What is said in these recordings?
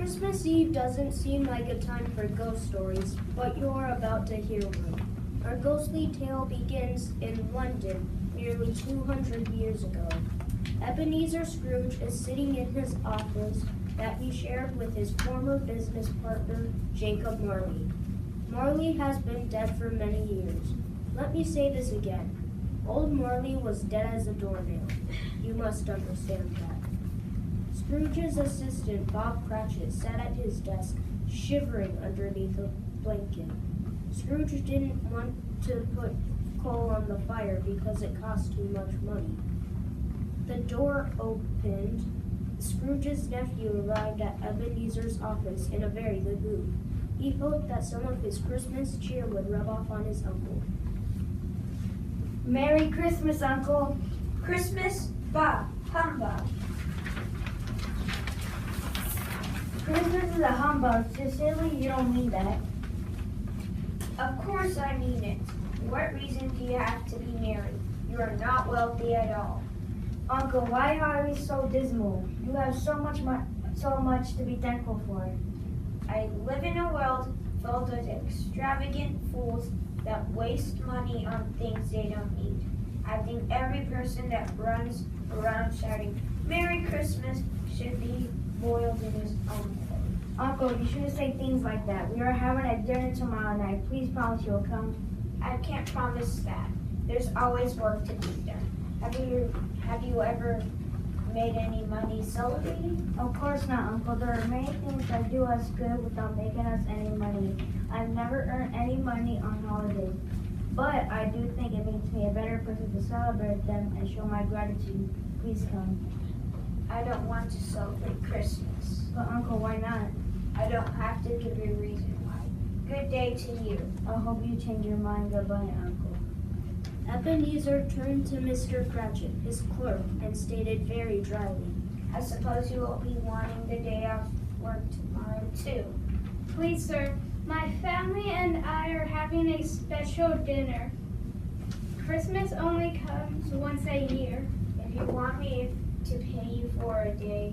Christmas Eve doesn't seem like a time for ghost stories, but you're about to hear one. Our ghostly tale begins in London nearly 200 years ago. Ebenezer Scrooge is sitting in his office that he shared with his former business partner, Jacob Marley. Marley has been dead for many years. Let me say this again. Old Marley was dead as a doornail. You must understand that. Scrooge's assistant, Bob Cratchit, sat at his desk, shivering underneath a blanket. Scrooge didn't want to put coal on the fire because it cost too much money. The door opened. Scrooge's nephew arrived at Ebenezer's office in a very good mood. He hoped that some of his Christmas cheer would rub off on his uncle. Merry Christmas, Uncle. Christmas? Bah, humbug. Christmas is a humbug. Sincerely, you don't mean that. Of course I mean it. What reason do you have to be merry? You are not wealthy at all. Uncle, why are you so dismal? You have so much to be thankful for. I live in a world filled with extravagant fools that waste money on things they don't need. I think every person that runs around shouting, Merry Christmas, should be boiled in his own blood. Uncle, you shouldn't say things like that. We are having a dinner tomorrow night. Please promise you'll come. I can't promise that. There's always work to be done. Have you ever made any money celebrating? Of course not, Uncle. There are many things that do us good without making us any money. I've never earned any money on holidays. But I do think it makes me a better person to celebrate them and show my gratitude. Please come. I don't want to celebrate Christmas. But Uncle, why not? I don't have to give you a reason why. Good day to you. I hope you change your mind. Goodbye, Uncle. Ebenezer turned to Mr. Cratchit, his clerk, and stated very dryly, I suppose you will be wanting the day off work tomorrow, too. Please, sir, my family and I are having a special dinner. Christmas only comes once a year. If you want me to pay you for a day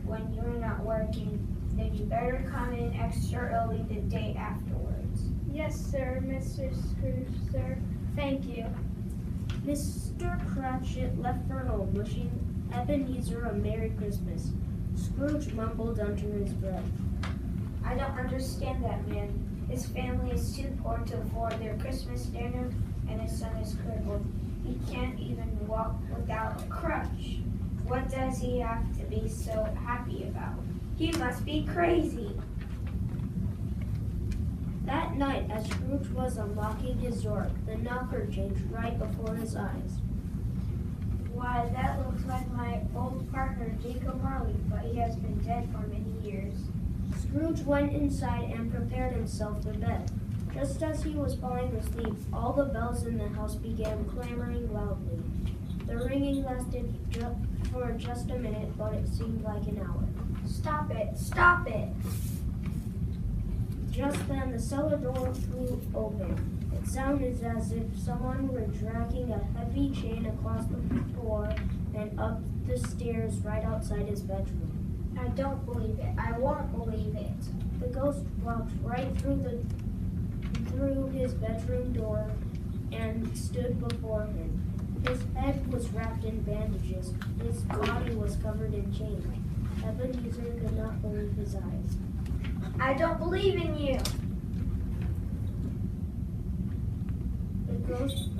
when you're not working, then you better come in extra early the day afterwards. Yes, sir, Mr. Scrooge, sir. Thank you. Mr. Cratchit left for home, wishing Ebenezer a Merry Christmas. Scrooge mumbled under his breath. I don't understand that man. His family is too poor to afford their Christmas dinner, and his son is crippled. He can't even walk without a crutch. What does he have to be so happy about? He must be crazy. That night, as Scrooge was unlocking his door, the knocker changed right before his eyes. Why, that looks like my old partner, Jacob Marley, but he has been dead for many years. Scrooge went inside and prepared himself for bed. Just as he was falling asleep, all the bells in the house began clamoring loudly. The ringing lasted for just a minute, but it seemed like an hour. Stop it! Stop it! Just then, the cellar door flew open. It sounded as if someone were dragging a heavy chain across the floor and up the stairs right outside his bedroom. I don't believe it. I won't believe it. The ghost walked right through his bedroom door and stood before him. His head was wrapped in bandages. His body was covered in chains. Ebenezer could not believe his eyes. I don't believe in you. The ghost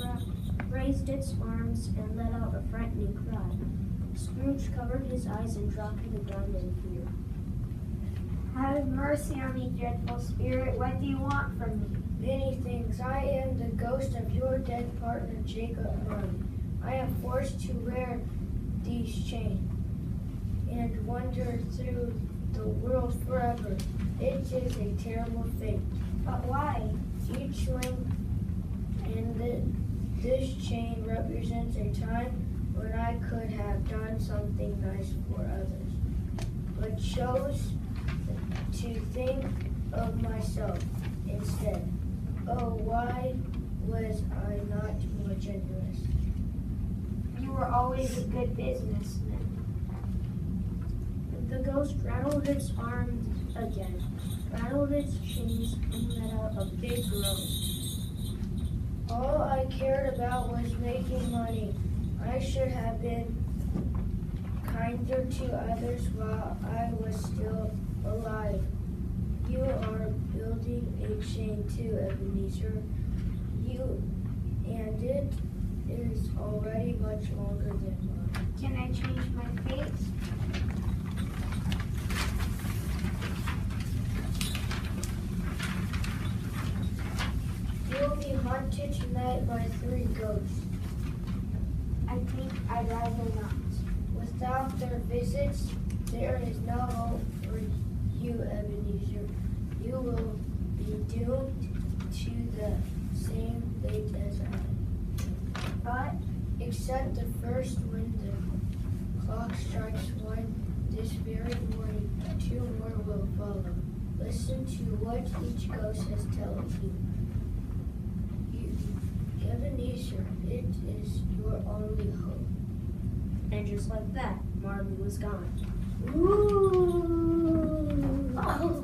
raised its arms and let out a frightening cry. Scrooge covered his eyes and dropped to the ground in fear. Have mercy on me, dreadful spirit. What do you want from me? Many things. I am the ghost of your dead partner, Jacob Marley. I am forced to wear these chains and wander through the world forever. It is a terrible fate. But why? Each link in this chain represents a time when I could have done something nice for others, but chose to think of myself instead. Oh, why was I not more generous? You were always a good businessman. The ghost rattled its arms again, rattled its chains, and let out a big groan. All I cared about was making money. I should have been kinder to others while I was still alive. You are building a chain too, Ebenezer. And it is already much longer than mine. Can I change my fate? You will be haunted tonight by 3 ghosts. I think I'd rather not. Without their visits, there is no hope for you, Ebenezer. You will be doomed to the same fate as I. But Except the first when the clock strikes 1 this very morning, 2 more will follow. Listen to what each ghost has told you. Ebenezer, it is your only hope. And just like that, Marley was gone. Oh.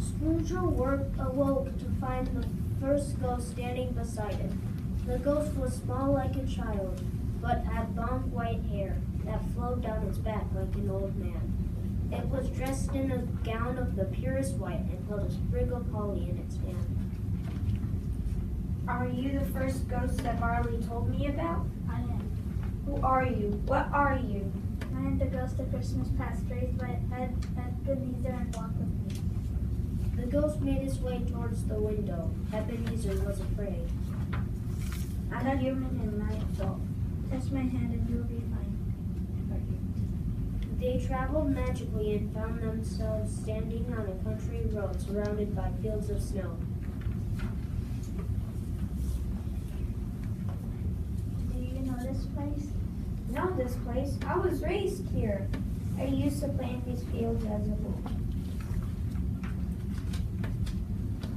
Scrooge awoke to find the first ghost standing beside him. The ghost was small like a child, but had long white hair that flowed down its back like an old man. It was dressed in a gown of the purest white and held a sprig of holly in its hand. are you the first ghost that Marley told me about? I am. Who are you? What are you? I am the ghost of Christmas past, raised by Ebenezer and walk with me. The ghost made its way towards the window. Ebenezer was afraid. I'm a human and I am soul. Touch my hand and you will be fine. They traveled magically and found themselves standing on a country road surrounded by fields of snow. Do you know this place? Know this place? I was raised here. I used to play in these fields as a boy.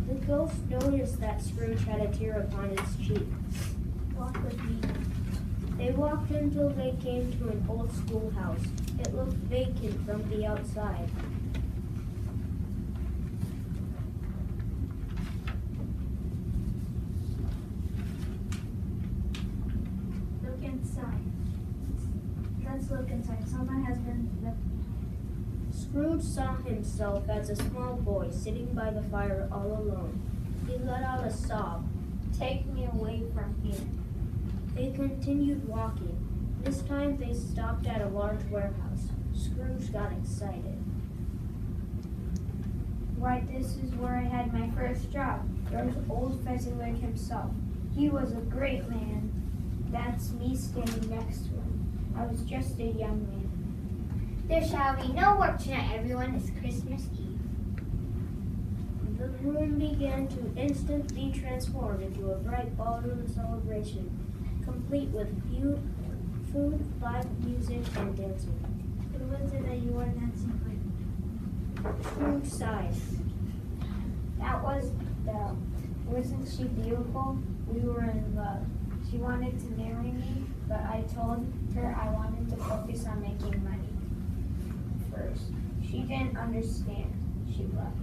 The ghost noticed that Scrooge had a tear upon its cheek. Walk with me. They walked until they came to an old schoolhouse. It looked vacant from the outside. Look inside. Let's look inside. Someone has been living. Scrooge saw himself as a small boy sitting by the fire all alone. He let out a sob. Take me away from here. They continued walking. This time they stopped at a large warehouse. Scrooge got excited. Why, this is where I had my first job. There's old Fezziwig himself. He was a great man. That's me standing next to him. I was just a young man. There shall be no work tonight, everyone. It's Christmas Eve. The room began to instantly transform into a bright ballroom celebration, complete with food, live music, and dancing. Who was it that you were dancing with? Scrooge sighed. That was Belle. Wasn't she beautiful? We were in love. She wanted to marry me, but I told her I wanted to focus on making money first. She didn't understand. She left.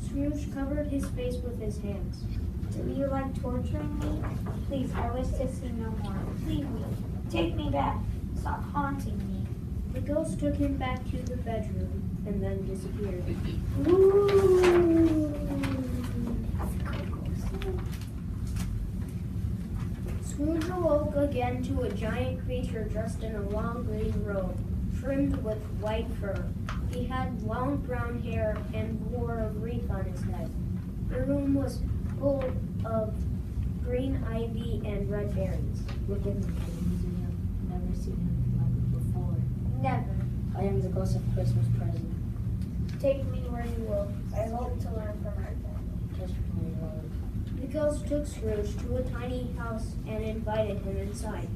Scrooge covered his face with his hands. Do you like torturing me? Please, I wish to see no more. Leave me. Take me back. Stop haunting me. The ghost took him back to the bedroom and then disappeared. Scrooge awoke again to a giant creature dressed in a long green robe, trimmed with white fur. He had long brown hair and wore a wreath on his head. The room was full of green ivy and red berries. Look at me, Ebenezer. Never seen him like before. Never. I am the ghost of Christmas present. Take me where you will. I hope to learn from our family. Just for me, Lord. The ghost took Scrooge to a tiny house and invited him inside.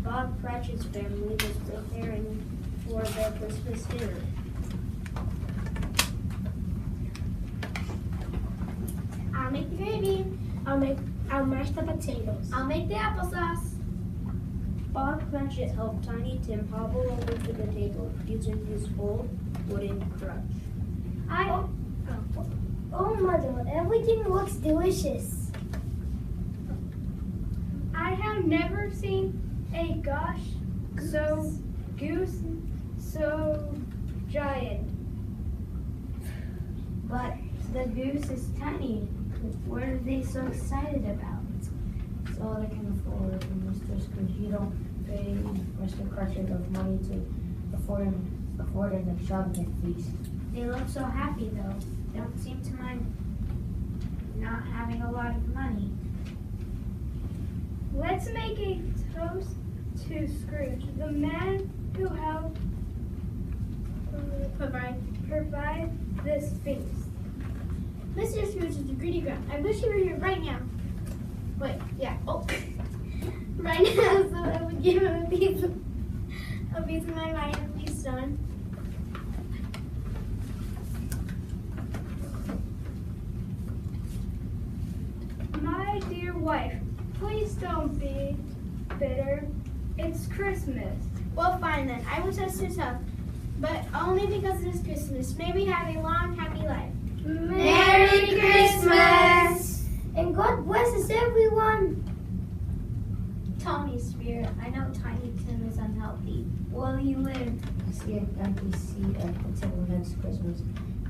Bob Cratchit's family was preparing for their Christmas dinner. I'll make the gravy. I'll mash the potatoes. I'll make the applesauce. Bob Cratchit helped Tiny Tim hobble over to the table using his old wooden crutch. Oh, Mother, everything looks delicious. I have never seen a goose so giant. But the goose is tiny. What are they so excited about? It's all they can afford, Mr. Scrooge. You don't pay Mr. Cratchit enough money to afford an extravagant feast. They look so happy though. They don't seem to mind not having a lot of money. Let's make a toast to Scrooge, the man who helped provide this feast. Mr. Scrooge is a greedy grunt. I wish you were here right now. Wait, yeah. Oh, right now, so I would give him a piece of my mind and feast on. My dear wife, please don't be bitter. It's Christmas. Well, fine then. I will test it up, but only because it is Christmas. May we have a long, happy life. Merry Christmas! And God blesses everyone. Tony Spirit, I know Tiny Tim is unhealthy. Will he live? I see an empty seat at the table next Christmas.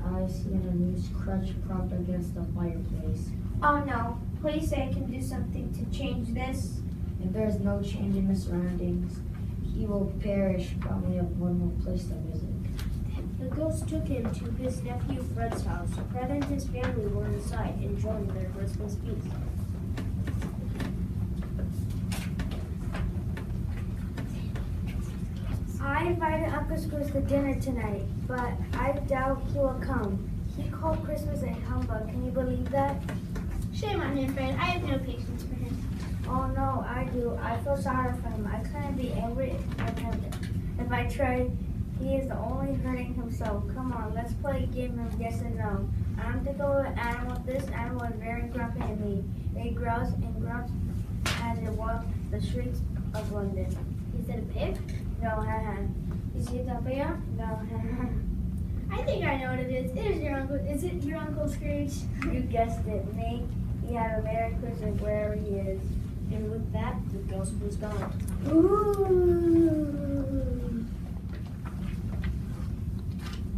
I see an unused crutch propped against the fireplace. Oh no, please say I can do something to change this. If there is no change in the surroundings, he will perish, but only have one more place to visit. The ghost took him to his nephew Fred's house. Fred and his family were inside enjoying their Christmas feast. I invited Uncle Scrooge to dinner tonight, but I doubt he will come. He called Christmas a humbug. Can you believe that? Shame on him, Fred. I have no patience for him. Oh no, I do. I feel sorry for him. I couldn't be angry at him if I tried. He is only hurting himself. Come on, let's play a game of yes and no. I don't think of an animal. This animal is very grumpy to me. It growls and grunts as it walks the streets of London. Is it a pig? No, haha. Is it a bear? No, haha. I think I know what it is. It is your uncle. Is it your Uncle Scrooge? You guessed it, me. He had a Merry Christmas wherever he is. And with that, the ghost was gone. Ooh.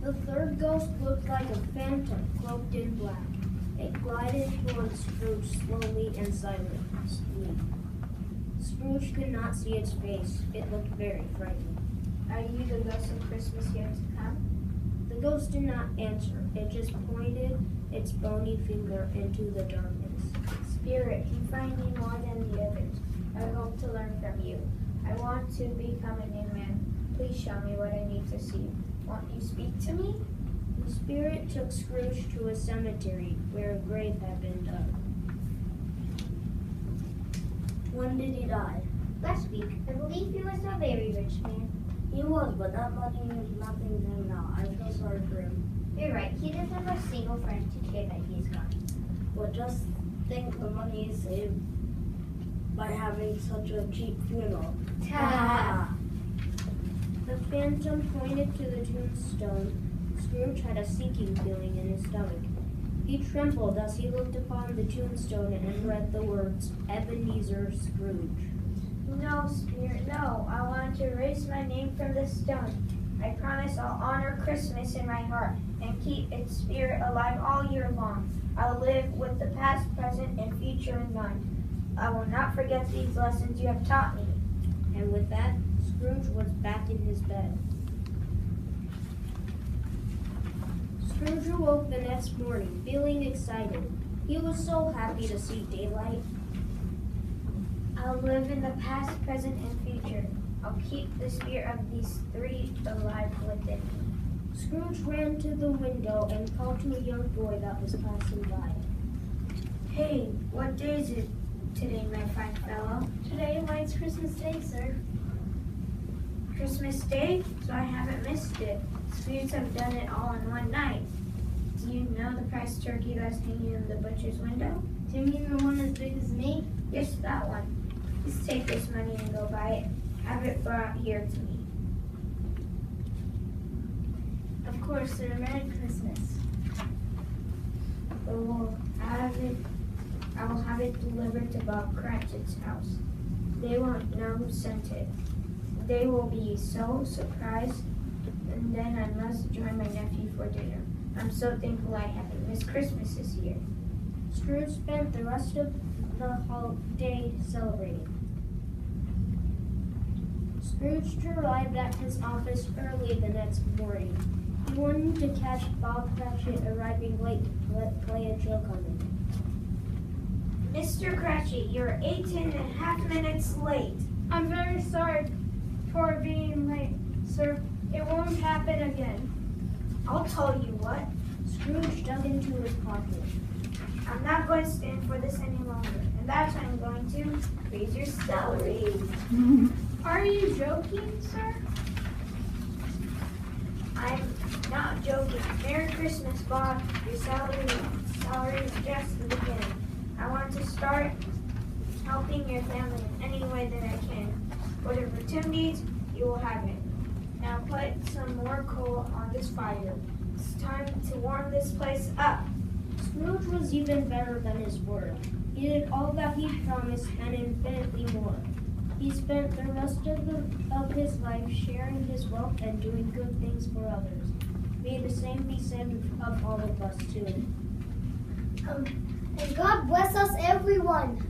The third ghost looked like a phantom, cloaked in black. It glided towards Scrooge slowly and silently. Scrooge could not see its face. It looked very frightened. Are you the ghost of Christmas yet to come? The ghost did not answer. It just pointed its bony finger into the darkness. Spirit, you find me more than the others. I hope to learn from you. I want to become a new man. Please show me what I need to see. Won't you speak to me? The spirit took Scrooge to a cemetery where a grave had been dug. When did he die? Last week. I believe he was a very rich man. He was, but that money means nothing to him now. I feel sorry for him. You're right. He doesn't have a single friend to care that he's gone. But just think the money he saved by having such a cheap funeral. Ta. The phantom pointed to the tombstone. Scrooge had a sinking feeling in his stomach. He trembled as he looked upon the tombstone and read the words, Ebenezer Scrooge. No, Spirit, no. I want to erase my name from the stone. I promise I'll honor Christmas in my heart and keep its spirit alive all year long. I'll live with the past, present, and future in mind. I will not forget these lessons you have taught me. And with that, Scrooge was back in his bed. Scrooge awoke the next morning, feeling excited. He was so happy to see daylight. I'll live in the past, present, and future. I'll keep the spirit of these three alive within me. Scrooge ran to the window and called to a young boy that was passing by. Hey, what day is it today, my fine fellow? Today lights Christmas Day, sir. Christmas Day? So I haven't missed it. Scrooge have done it all in one night. Do you know the price turkey that's hanging in the butcher's window? Do you mean the one as big as me? Yes, that one. Please take this money and go buy it. have it brought here to me. Of course, sir. Merry Christmas. I will have it delivered to Bob Cratchit's house. They won't know who sent it. They will be so surprised, and then I must join my nephew for dinner. I'm so thankful I haven't missed Christmas this year. Scrooge spent the rest of the whole day celebrating. Scrooge arrived at his office early the next morning. He wanted to catch Bob Cratchit arriving late to play a joke on him. Mr. Cratchit, you're 18.5 minutes late. I'm very sorry for being late, sir. It won't happen again. I'll tell you what, Scrooge dug into his pocket. I'm not going to stand for this any longer, and that's why I'm going to raise your salary. Are you joking, sir? I'm not joking. Merry Christmas, Bob. Your salary is just the beginning. I want to start helping your family in any way that I can. Whatever Tim needs, you will have it. Now put some more coal on this fire. It's time to warm this place up. Scrooge was even better than his word. He did all that he promised and infinitely more. He spent the rest of his life sharing his wealth and doing good things for others. May the same be said of all of us too. And God bless us, everyone.